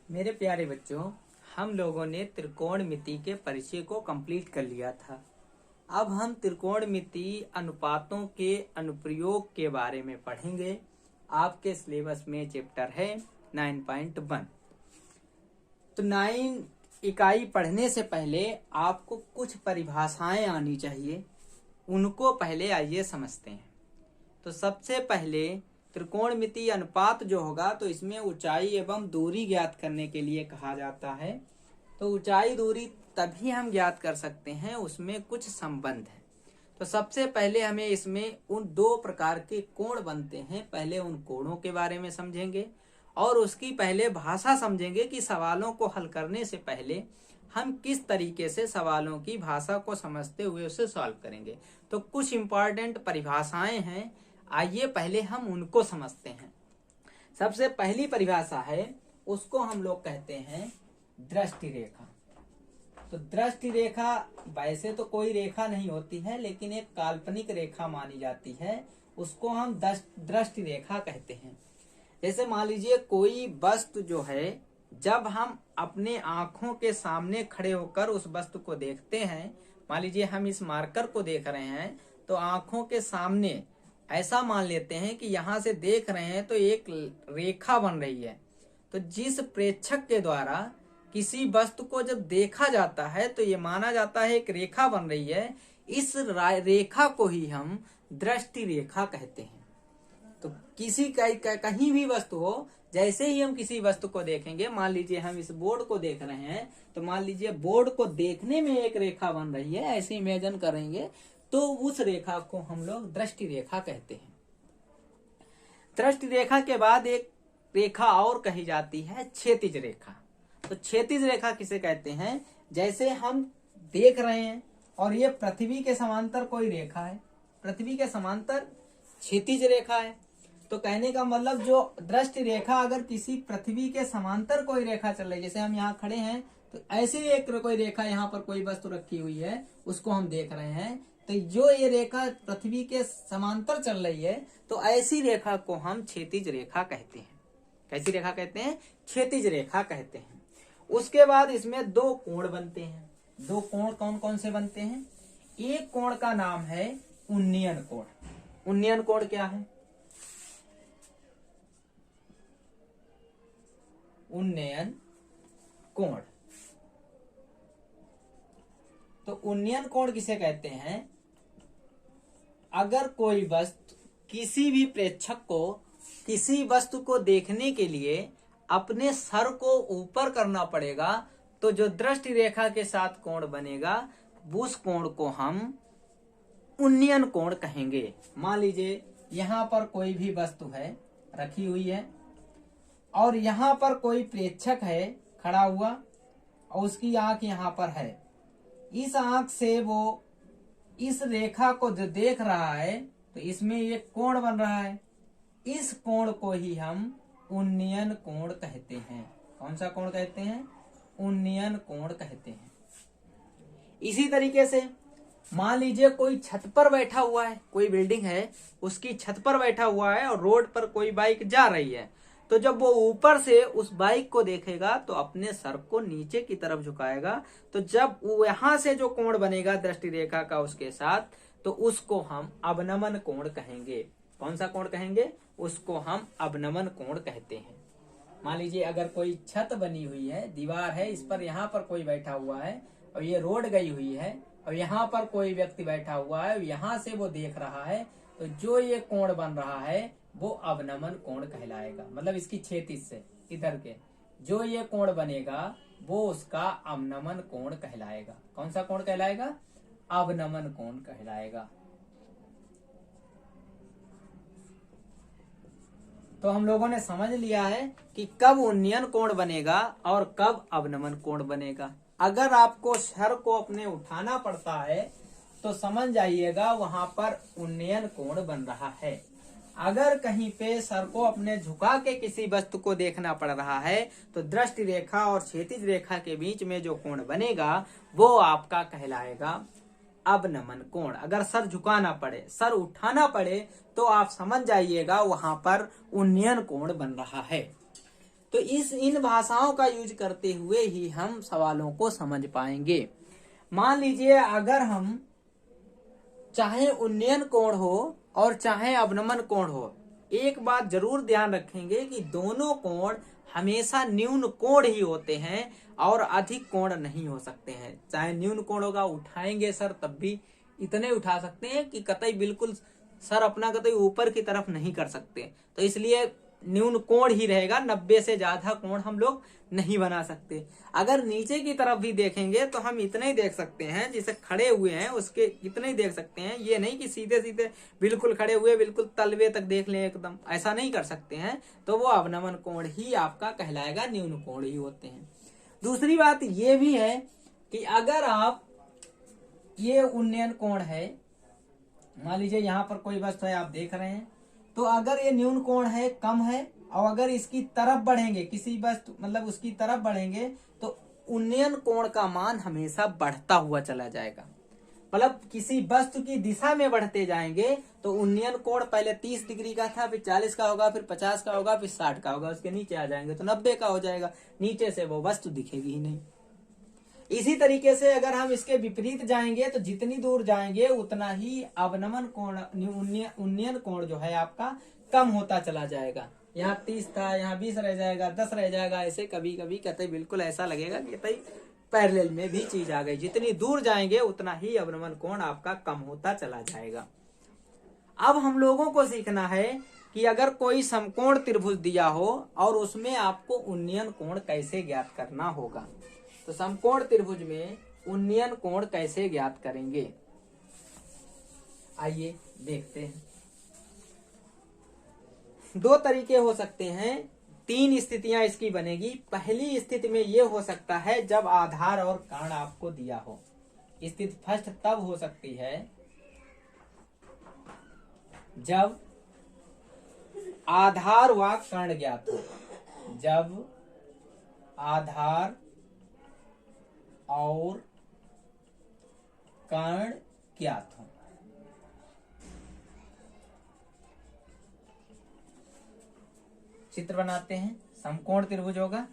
मेरे प्यारे बच्चों, हम लोगों ने त्रिकोणमिति के परिचय को कंप्लीट कर लिया था। अब हम त्रिकोणमिति अनुपातों के अनुप्रयोग के बारे में पढ़ेंगे। आपके सिलेबस में चैप्टर है 9.1। तो 9 इकाई पढ़ने से पहले आपको कुछ परिभाषाएं आनी चाहिए, उनको पहले आइए समझते हैं। तो सबसे पहले त्रिकोणमिति अनुपात जो होगा तो इसमें ऊंचाई एवं दूरी ज्ञात करने के लिए कहा जाता है। तो ऊंचाई दूरी तभी हम ज्ञात कर सकते हैं, उसमें कुछ संबंध है। तो सबसे पहले हमें इसमें उन 2 प्रकार के कोण बनते हैं, पहले उन कोणों के बारे में समझेंगे और उसकी पहले भाषा समझेंगे कि सवालों को हल करने से पहले हम किस तरीके से सवालों की भाषा को समझते हुए उसे सॉल्व करेंगे। तो कुछ इंपॉर्टेंट परिभाषाएं हैं, आइए पहले हम उनको समझते हैं। सबसे पहली परिभाषा है, उसको हम लोग कहते हैं दृष्टि रेखा। तो दृष्टि रेखा वैसे तो कोई रेखा नहीं होती है, लेकिन एक काल्पनिक रेखा मानी जाती है, उसको हम दृष्टि रेखा कहते हैं। जैसे मान लीजिए कोई वस्तु जो है, जब हम अपने आंखों के सामने खड़े होकर उस वस्तु को देखते हैं, मान लीजिए हम इस मार्कर को देख रहे हैं, तो आंखों के सामने ऐसा मान लेते हैं कि यहाँ से देख रहे हैं तो एक रेखा बन रही है। तो जिस प्रेक्षक के द्वारा किसी वस्तु को जब देखा जाता है तो ये माना जाता है एक रेखा बन रही है, इस रेखा को ही हम दृष्टि रेखा कहते हैं। तो किसी कहीं भी वस्तु हो, जैसे ही हम किसी वस्तु को देखेंगे, मान लीजिए हम इस बोर्ड को देख रहे हैं, तो मान लीजिए बोर्ड को देखने में एक रेखा बन रही है, ऐसे इमेजिन करेंगे तो उस रेखा को हम लोग दृष्टि रेखा कहते हैं। दृष्टि रेखा के बाद एक रेखा और कही जाती है क्षैतिज रेखा। तो क्षैतिज रेखा किसे कहते हैं? जैसे हम देख रहे हैं और ये पृथ्वी के समांतर कोई रेखा है, पृथ्वी के समांतर क्षैतिज रेखा है। तो कहने का मतलब जो दृष्टि रेखा अगर किसी पृथ्वी के समांतर कोई रेखा चल रही है, जैसे हम यहाँ खड़े हैं तो ऐसी एक कोई रेखा, यहाँ पर कोई वस्तु रखी हुई है, उसको हम देख रहे हैं, तो जो ये रेखा पृथ्वी के समांतर चल रही है, तो ऐसी रेखा को हम क्षैतिज रेखा कहते हैं। कैसी रेखा कहते हैं? क्षैतिज रेखा कहते हैं। उसके बाद इसमें 2 कोण बनते हैं। 2 कोण कौन कौन से बनते हैं? एक कोण का नाम है उन्नयन कोण। उन्नयन कोण क्या है? उन्नयन कोण। तो उन्नयन कोण किसे कहते हैं? अगर कोई वस्तु, किसी भी प्रेक्षक को किसी वस्तु को देखने के लिए अपने सर को ऊपर करना पड़ेगा, तो जो दृष्टि रेखा के साथ कोण बनेगा, उस कोण को हम उन्नयन कोण कहेंगे। मान लीजिए यहाँ पर कोई भी वस्तु है रखी हुई है और यहाँ पर कोई प्रेक्षक है खड़ा हुआ और उसकी आंख यहाँ पर है। इस आंख से वो इस रेखा को जो देख रहा है, तो इसमें एक कोण बन रहा है, इस कोण को ही हम उन्नयन कोण कहते हैं। कौन सा कोण कहते हैं? उन्नयन कोण कहते हैं। इसी तरीके से मान लीजिए कोई छत पर बैठा हुआ है, कोई बिल्डिंग है, उसकी छत पर बैठा हुआ है और रोड पर कोई बाइक जा रही है, तो जब वो ऊपर से उस बाइक को देखेगा तो अपने सर को नीचे की तरफ झुकाएगा। तो जब यहाँ से जो कोण बनेगा दृष्टि रेखा का उसके साथ, तो उसको हम अवनमन कोण कहेंगे। कौन सा कोण कहेंगे? उसको हम अवनमन कोण कहते हैं। मान लीजिए अगर कोई छत बनी हुई है, दीवार है, इस पर यहाँ पर कोई बैठा हुआ है और ये रोड गई हुई है और यहाँ पर कोई व्यक्ति बैठा हुआ है, यहाँ से वो देख रहा है, तो जो ये कोण बन रहा है वो अवनमन कोण कहलाएगा। मतलब इसकी क्षैतिज से इधर के जो ये कोण बनेगा वो उसका अवनमन कोण कहलाएगा। कौन सा कोण कहलाएगा? अवनमन कोण कहलाएगा। तो हम लोगों ने समझ लिया है कि कब उन्नयन कोण बनेगा और कब अवनमन कोण बनेगा। अगर आपको सर को अपने उठाना पड़ता है तो समझ जाइएगा वहां पर उन्नयन कोण बन रहा है। अगर कहीं पे सर को अपने झुका के किसी वस्तु को देखना पड़ रहा है, तो दृष्टि रेखा और क्षैतिज रेखा के बीच में जो कोण बनेगा वो आपका कहलाएगा अवनमन कोण। अगर सर झुकाना पड़े, सर उठाना पड़े, तो आप समझ जाइएगा वहां पर उन्नयन कोण बन रहा है। तो इन भाषाओं का यूज करते हुए ही हम सवालों को समझ पाएंगे। मान लीजिए अगर हम चाहे उन्नयन कोण हो और चाहे अवनमन कोण हो, एक बात जरूर ध्यान रखेंगे कि दोनों कोण हमेशा न्यून कोण ही होते हैं और अधिक कोण नहीं हो सकते हैं। चाहे न्यून कोण होगा, उठाएंगे सर तब भी इतने उठा सकते हैं कि कतई बिल्कुल सर अपना कतई ऊपर की तरफ नहीं कर सकते, तो इसलिए न्यून कोण ही रहेगा। 90 से ज्यादा कोण हम लोग नहीं बना सकते। अगर नीचे की तरफ भी देखेंगे तो हम इतने ही देख सकते हैं, जिसे खड़े हुए हैं उसके इतने ही देख सकते हैं। ये नहीं कि सीधे सीधे बिल्कुल खड़े हुए बिल्कुल तलवे तक देख लें एकदम, ऐसा नहीं कर सकते हैं। तो वो अवनमन कोण ही आपका कहलाएगा, न्यून कोण ही होते हैं। दूसरी बात ये भी है कि अगर आप ये उन्नयन कोण है, मान लीजिए यहाँ पर कोई वस्तु है आप देख रहे हैं, तो अगर ये न्यून कोण है, कम है, और अगर इसकी तरफ बढ़ेंगे, किसी वस्तु मतलब उसकी तरफ बढ़ेंगे, तो उन्नयन कोण का मान हमेशा बढ़ता हुआ चला जाएगा। मतलब किसी वस्तु की दिशा में बढ़ते जाएंगे तो उन्नयन कोण पहले 30 डिग्री का था, फिर 40 का होगा, फिर 50 का होगा, फिर 60 का होगा, उसके नीचे आ जाएंगे तो 90 का हो जाएगा। नीचे से वो वस्तु दिखेगी ही नहीं। इसी तरीके से अगर हम इसके विपरीत जाएंगे तो जितनी दूर जाएंगे उतना ही अवनमन कोण, उन्नयन कोण जो है आपका कम होता चला जाएगा। यहाँ 30 था, यहाँ 20 रह जाएगा, 10 रह जाएगा। ऐसे कभी कभी कहते बिल्कुल ऐसा लगेगा कि कहीं पैरेलल में भी चीज आ गई। जितनी दूर जाएंगे उतना ही अवनमन कोण आपका कम होता चला जाएगा। अब हम लोगों को सीखना है कि अगर कोई समकोण त्रिभुज दिया हो और उसमें आपको उन्नयन कोण कैसे ज्ञात करना होगा। तो समकोण त्रिभुज में उन्नयन कोण कैसे ज्ञात करेंगे, आइए देखते हैं। दो तरीके हो सकते हैं, 3 स्थितियां इसकी बनेगी। पहली स्थिति में यह हो सकता है जब आधार और कर्ण आपको दिया हो। स्थिति फर्स्ट तब हो सकती है जब आधार व कर्ण ज्ञात हो। जब आधार और कर्ण ज्ञात हो। चित्र बनाते हैं। समकोण त्रिभुज होगा,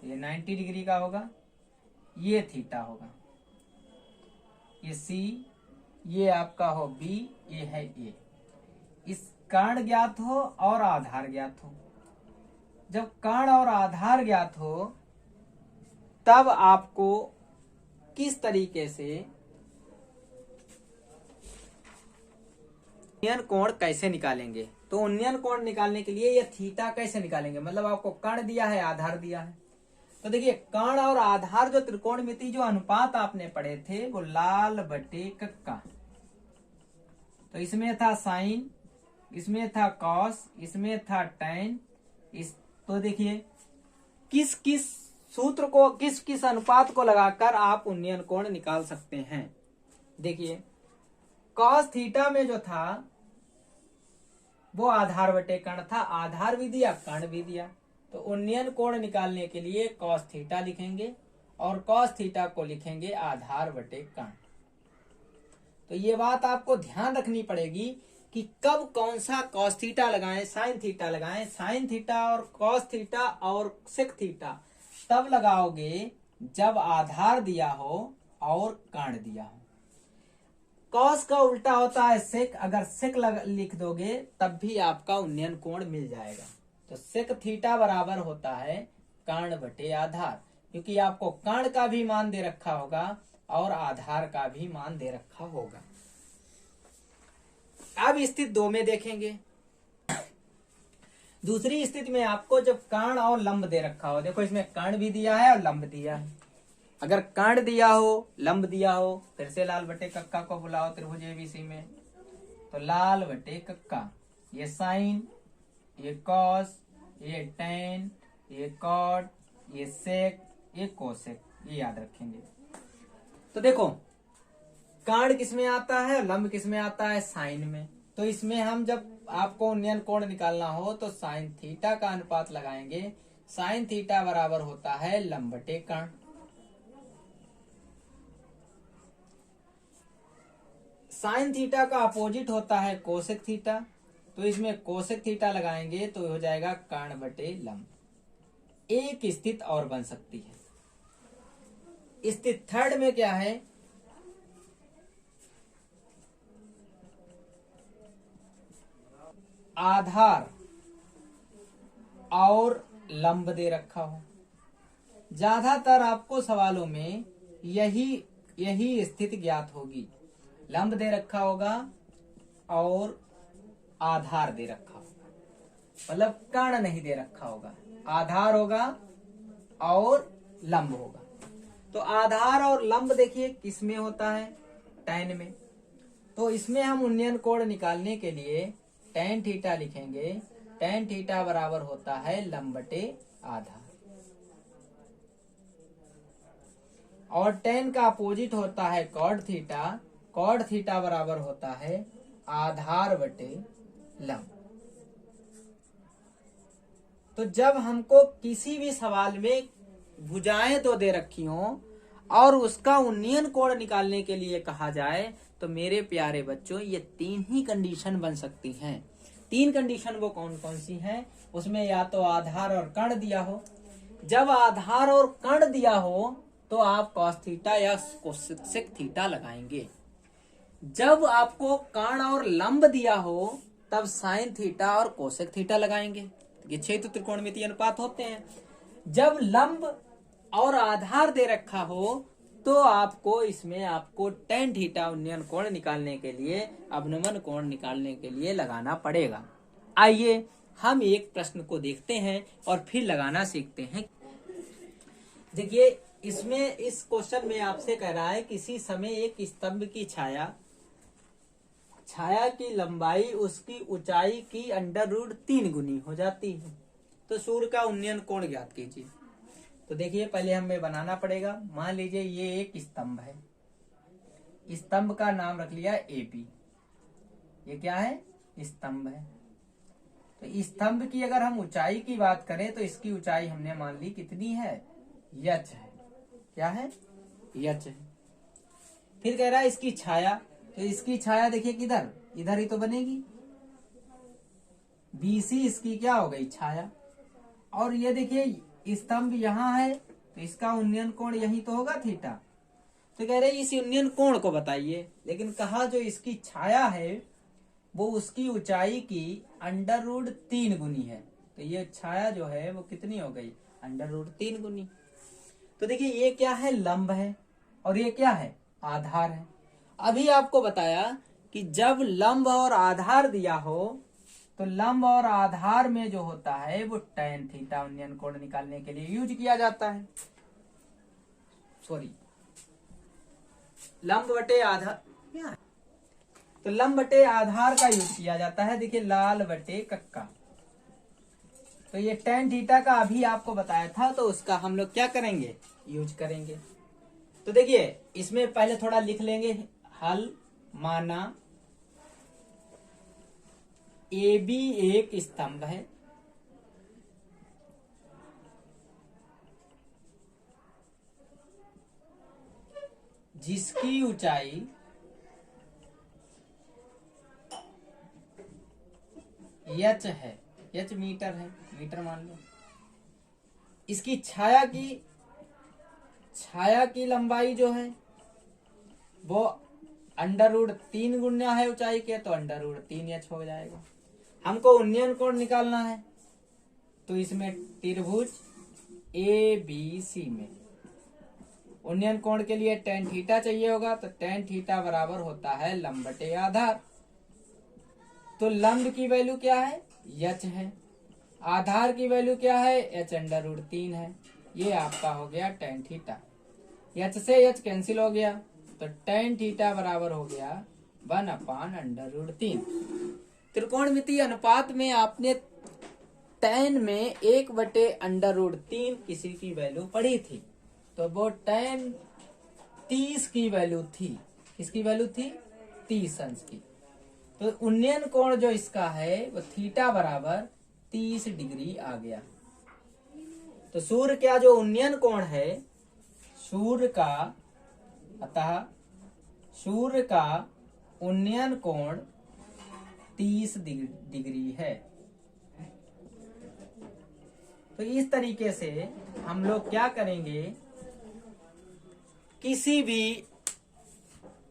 ये 90 डिग्री का होगा, ये थीटा होगा, ये सी, ये आपका हो बी, ये है ए। इस कर्ण ज्ञात हो और आधार ज्ञात हो। जब कर्ण और आधार ज्ञात हो तब आपको किस तरीके से उन्नयन कोण कैसे निकालेंगे। तो उन्नयन कोण निकालने के लिए ये थीटा कैसे निकालेंगे, मतलब आपको कर्ण दिया है, आधार दिया है। तो देखिए कर्ण और आधार जो त्रिकोणमिति जो अनुपात आपने पढ़े थे वो लाल बटे कक्का। तो इसमें था साइन, इसमें था कॉस, इसमें था टैन। तो देखिए किस किस सूत्र को, किस किस अनुपात को लगाकर आप उन्नयन कोण निकाल सकते हैं। देखिए कॉस थीटा में जो था वो आधार बटे कर्ण था, आधार भी दिया कर्ण भी दिया। तो उन्नयन कोण निकालने के लिए कॉस थीटा लिखेंगे और कॉस थीटा को लिखेंगे आधार बटे कर्ण। तो ये बात आपको ध्यान रखनी पड़ेगी कि कब कौन सा कॉस थीटा लगाएं, साइन थीटा लगाएं। साइन थीटा और कॉस थीटा और सेक थीटा तब लगाओगे जब आधार दिया हो और कर्ण दिया हो। कॉस का उल्टा होता है सेक, अगर सेक लिख दोगे तब भी आपका उन्नयन कोण मिल जाएगा। तो सेक थीटा बराबर होता है कर्ण बटे आधार, क्योंकि आपको कर्ण का भी मान दे रखा होगा और आधार का भी मान दे रखा होगा। अब स्थिति 2 में देखेंगे। दूसरी स्थिति में आपको जब कर्ण और लंब दे रखा हो, देखो इसमें कर्ण भी दिया है और लंब दिया है। अगर कर्ण दिया हो, लंब दिया हो, फिर से लाल बटे कक्का को बुलाओ त्रिभुज एबीसी में। तो लाल बटे कक्का, ये साइन, ये कॉस, ये टैन, ये कॉट, ये सेक, ये कोसेक, ये याद रखेंगे। तो देखो कर्ण किसमें आता है, लंब किसमें आता है, साइन में। तो इसमें हम जब आपको उन्नयन कोण निकालना हो तो साइन थीटा का अनुपात लगाएंगे। साइन थीटा बराबर होता है लंब बटे कर्ण। साइन थीटा का अपोजिट होता है कोसेक थीटा। तो इसमें कोसेक थीटा लगाएंगे तो हो जाएगा कर्ण बटे लंब। एक स्थिति और बन सकती है। स्थिति थर्ड में क्या है, आधार और लंब दे रखा हो। ज्यादातर आपको सवालों में यही स्थिति ज्ञात होगी। लंब दे रखा होगा और आधार दे रखा होगा, मतलब कर्ण नहीं दे रखा होगा, आधार होगा और लंब होगा। तो आधार और लंब देखिए किसमें होता है, tan में। तो इसमें हम उन्नयन कोण निकालने के लिए tan थीटा लिखेंगे। tan थीटा बराबर होता है लंब बटे आधार, और tan का अपोजिट होता है cot थीटा। cot थीटा बराबर होता है आधार बटे लंब। तो जब हमको किसी भी सवाल में भुजाएं तो दे रखी हों और उसका उन्नयन कोण निकालने के लिए कहा जाए, तो मेरे प्यारे बच्चों ये तीन ही कंडीशन बन सकती हैं। तीन कंडीशन वो कौन कौन सी हैं, उसमें या तो आधार और कर्ण दिया हो। जब आधार और कर्ण दिया हो तो आप कॉस थीटा या कोसेक थीटा लगाएंगे। जब आपको कर्ण और लंब दिया हो तब साइन थीटा और कोसेक थीटा लगाएंगे। ये 6 त्रिकोणमितीय अनुपात होते हैं। जब लंब और आधार दे रखा हो तो आपको tan थीटा उन्नयन कोण निकालने के लिए, अवनमन कोण निकालने के लिए लगाना पड़ेगा। आइए हम एक प्रश्न को देखते हैं और फिर लगाना सीखते हैं। देखिए इसमें इस क्वेश्चन में आपसे कह रहा है किसी समय एक स्तंभ की छाया की लंबाई उसकी ऊंचाई की √3 गुनी हो जाती है। तो सूर्य का उन्नयन कोण ज्ञात कीजिए। तो देखिए पहले हमें बनाना पड़ेगा। मान लीजिए ये एक स्तंभ है, स्तंभ का नाम रख लिया AB। ये क्या है, स्तंभ है। तो स्तंभ की अगर हम ऊंचाई की बात करें तो इसकी ऊंचाई हमने मान ली कितनी है, h है। क्या है, h है। फिर कह रहा है इसकी छाया, तो इसकी छाया देखिए किधर, इधर ही तो बनेगी। BC इसकी क्या हो गई, छाया। और ये देखिए स्तंभ यहाँ है तो इसका उन्नयन कोण यही तो होगा, थीटा। तो कह रहे इस उन्नयन कोण को बताइए, लेकिन कहा जो इसकी छाया है वो उसकी ऊंचाई की √3 गुनी है। तो ये छाया जो है वो कितनी हो गई, √3 गुनी। तो देखिए ये क्या है, लंब है, और ये क्या है, आधार है। अभी आपको बताया कि जब लंब और आधार दिया हो तो लंब और आधार में जो होता है वो tan थीटा उन्नयन कोण निकालने के लिए यूज किया जाता है। लंब बटे आधार, तो लंब बटे आधार का यूज किया जाता है। देखिए लाल बटे कक्का। तो ये tan थीटा का अभी आपको बताया था, तो उसका हम लोग क्या करेंगे, यूज करेंगे। तो देखिए इसमें पहले थोड़ा लिख लेंगे हल। माना AB एक स्तंभ है, जिसकी ऊंचाई h है, h मीटर है, मीटर मान लो। इसकी छाया की लंबाई जो है वो √3 गुना है ऊंचाई के, तो √3h हो जाएगा। हमको उन्नयन कोण निकालना है, तो इसमें त्रिभुज ABC में उन्नयन कोण के लिए tan थीटा चाहिए होगा। तो tan थीटा बराबर होता है लंब बटे आधार। तो लंब की वैल्यू क्या है, h है। आधार की वैल्यू क्या है, h √3 है। ये आपका हो गया tan थीटा। h से h कैंसिल हो गया, तो tan थीटा बराबर हो गया 1/√3। त्रिकोणमितीय अनुपात में आपने tan में 1/√3 किसी की वैल्यू पढ़ी थी, तो वो tan 30 की वैल्यू थी। किसकी वैल्यू थी, 30 अंश की। तो उन्नयन कोण जो इसका है वो थीटा बराबर 30 डिग्री आ गया। तो सूर्य का जो उन्नयन कोण है, सूर्य का उन्नयन कोण 30 डिग्री है। तो इस तरीके से हम लोग क्या करेंगे, किसी भी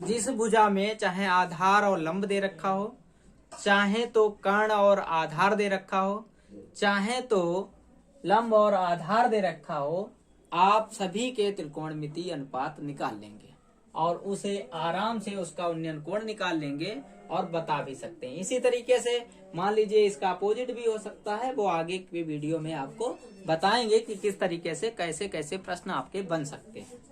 जिस भुजा में चाहे आधार और लंब दे रखा हो, चाहे तो कर्ण और आधार दे रखा हो, चाहे तो लंब और आधार दे रखा हो, आप सभी के त्रिकोणमितीय अनुपात निकाल लेंगे और उसे आराम से उसका उन्नयन कोण निकाल लेंगे और बता भी सकते हैं। इसी तरीके से मान लीजिए इसका अपोजिट भी हो सकता है, वो आगे के वीडियो में आपको बताएंगे कि किस तरीके से कैसे कैसे प्रश्न आपके बन सकते हैं।